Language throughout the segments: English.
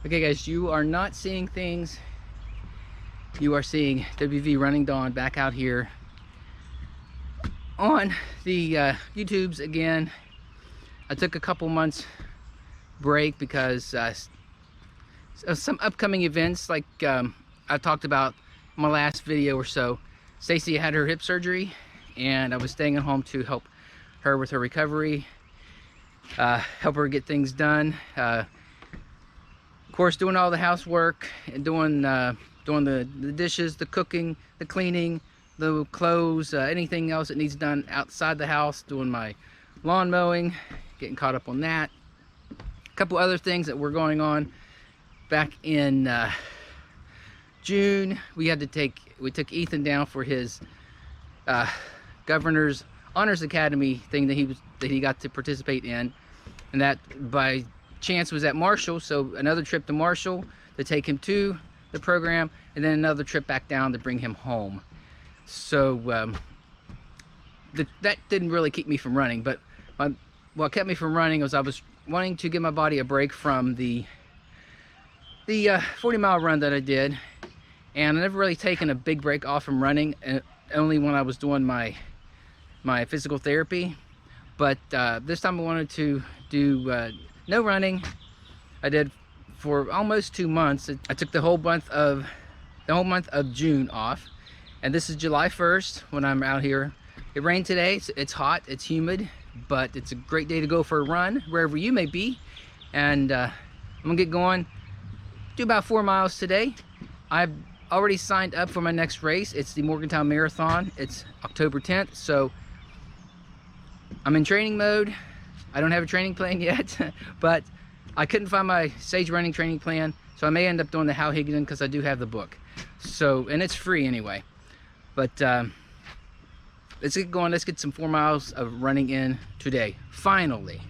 Okay guys, you are not seeing things. You are seeing WV Running Dawn back out here on the YouTubes again. I took a couple months break because of some upcoming events like I talked about in my last video or so. Stacy had her hip surgery and I was staying at home to help her with her recovery, help her get things done. Of course, doing all the housework and doing the dishes, the cooking, the cleaning, the clothes, anything else that needs done outside the house, doing my lawn mowing, getting caught up on that. A couple other things that were going on back in June. We took Ethan down for his Governor's Honors Academy thing that he got to participate in, and that by chance was at Marshall. So another trip to Marshall to take him to the program, and then another trip back down to bring him home. So that didn't really keep me from running, but what kept me from running was I was wanting to give my body a break from the 40-mile run that I did, and I never really taken a big break off from running, only when I was doing my physical therapy. But this time I wanted to do no running. I did for almost 2 months. I took the whole month of June off, and this is July 1st when I'm out here. It rained today. It's hot, it's humid, but it's a great day to go for a run wherever you may be. And I'm gonna get going, do about 4 miles today. I've already signed up for my next race. It's the Morgantown Marathon. It's October 10th, so I'm in training mode. I don't have a training plan yet, but I couldn't find my Sage running training plan, so I may end up doing the Hal Higdon because I do have the book. So, and it's free anyway. But let's get going. Let's get some 4 miles of running in today, finally.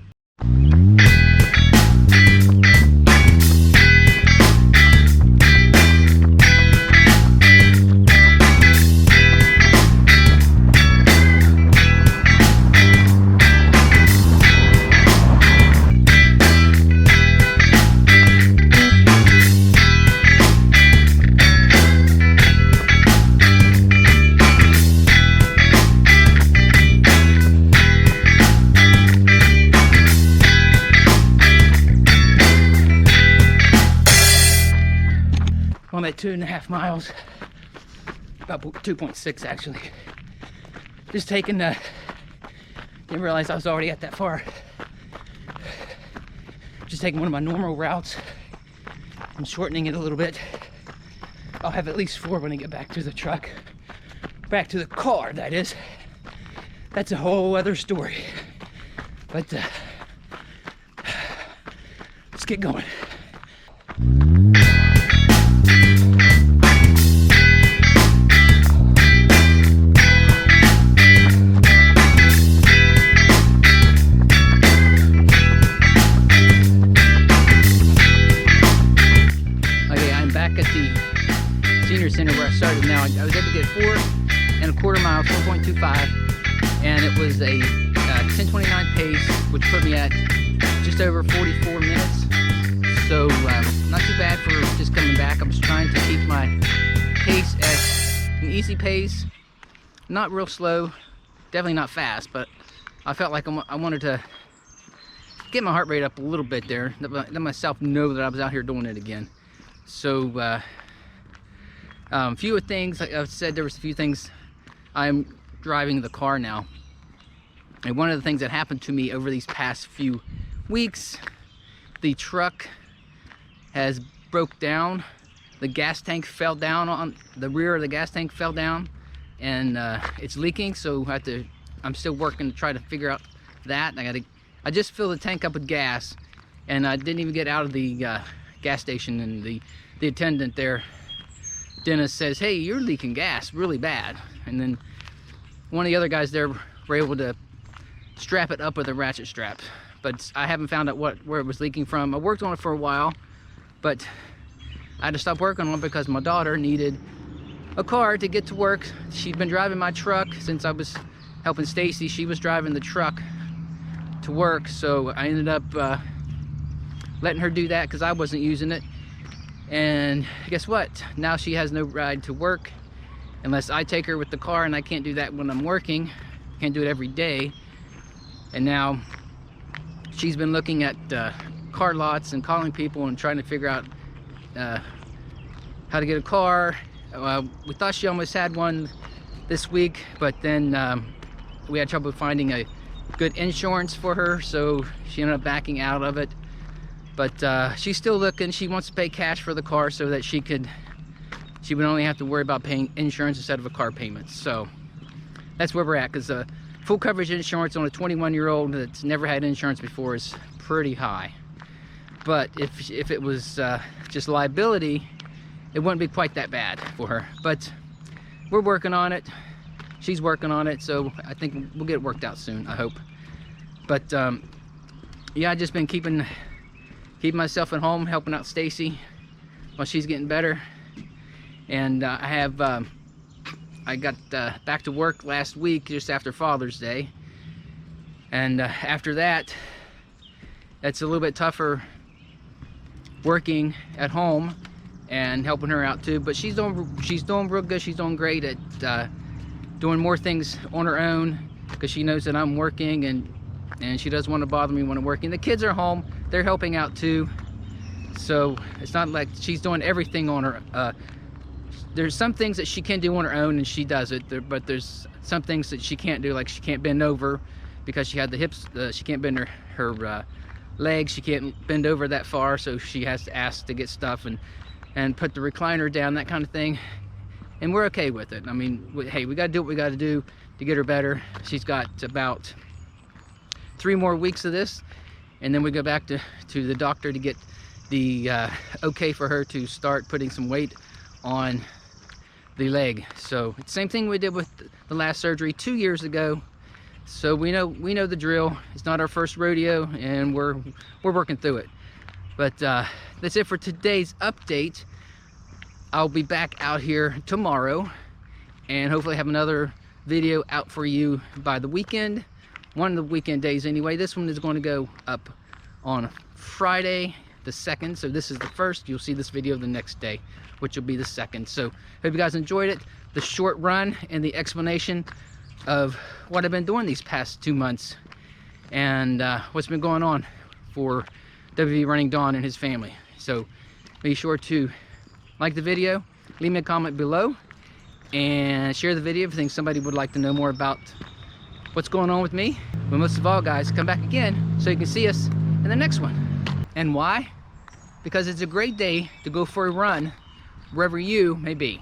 I'm at 2.5 miles, about 2.6 actually. Just taking didn't realize I was already at that far. Just taking one of my normal routes. I'm shortening it a little bit. I'll have at least 4 when I get back to the truck. Back to the car, that is. That's a whole other story. But let's get going. Center where I started now. I was able to get 4.25 miles, 4.25, and it was a 10:29 pace, which put me at just over 44 minutes. So not too bad for just coming back. I was trying to keep my pace at an easy pace, not real slow, definitely not fast, but I felt like I wanted to get my heart rate up a little bit there, let myself know that I was out here doing it again. So few things, like I said, there was a few things. I'm driving the car now, and one of the things that happened to me over these past few weeks, the truck has broke down. The gas tank fell down, on the rear of the gas tank fell down, and it's leaking. So I'm still working to try to figure out that. I just filled the tank up with gas, and I didn't even get out of the gas station, and the attendant there, Dennis, says, "Hey, you're leaking gas really bad." And then one of the other guys there were able to strap it up with a ratchet strap, but I haven't found out where it was leaking from. I worked on it for a while, but I had to stop working on it because my daughter needed a car to get to work. She'd been driving my truck since I was helping Stacy. She was driving the truck to work, so I ended up letting her do that because I wasn't using it. And guess what? Now she has no ride to work unless I take her with the car, and I can't do that when I'm working. Can't do it every day. And now she's been looking at car lots and calling people and trying to figure out how to get a car. We thought she almost had one this week, but then we had trouble finding a good insurance for her, so she ended up backing out of it. But she's still looking. She wants to pay cash for the car so that she would only have to worry about paying insurance instead of a car payment. So that's where we're at, because full coverage insurance on a 21-year-old that's never had insurance before is pretty high. But if it was just liability, it wouldn't be quite that bad for her. But we're working on it. She's working on it, so I think we'll get it worked out soon, I hope. But yeah, I've just been keeping myself at home, helping out Stacy while she's getting better. And I got back to work last week just after Father's Day, and after that, it's a little bit tougher working at home and helping her out too. But she's doing real good. She's doing great at doing more things on her own, because she knows that I'm working, and she doesn't want to bother me when I'm working. The kids are home, they're helping out too, so it's not like she's doing everything on her. There's some things that she can do on her own, and she does it, but there's some things that she can't do, like she can't bend over because she had the hips. She can't bend her legs. She can't bend over that far, so she has to ask to get stuff and put the recliner down, that kind of thing. And we're okay with it. I mean, hey, we got to do what we got to do to get her better. She's got about 3 more weeks of this, and then we go back to the doctor to get the okay for her to start putting some weight on the leg. So it's the same thing we did with the last surgery 2 years ago. So we know the drill. It's not our first rodeo, and we're working through it. But that's it for today's update. I'll be back out here tomorrow, and hopefully have another video out for you by the weekend. One of the weekend days anyway. This one is going to go up on Friday the 2nd, so this is the 1st. You'll see this video the next day, which will be the 2nd. So hope you guys enjoyed it, the short run and the explanation of what I've been doing these past 2 months, and what's been going on for WV Running Dawn and his family. So be sure to like the video, leave me a comment below, and share the video if you think somebody would like to know more about what's going on with me. But most of all, guys, come back again so you can see us in the next one. And why? Because it's a great day to go for a run wherever you may be.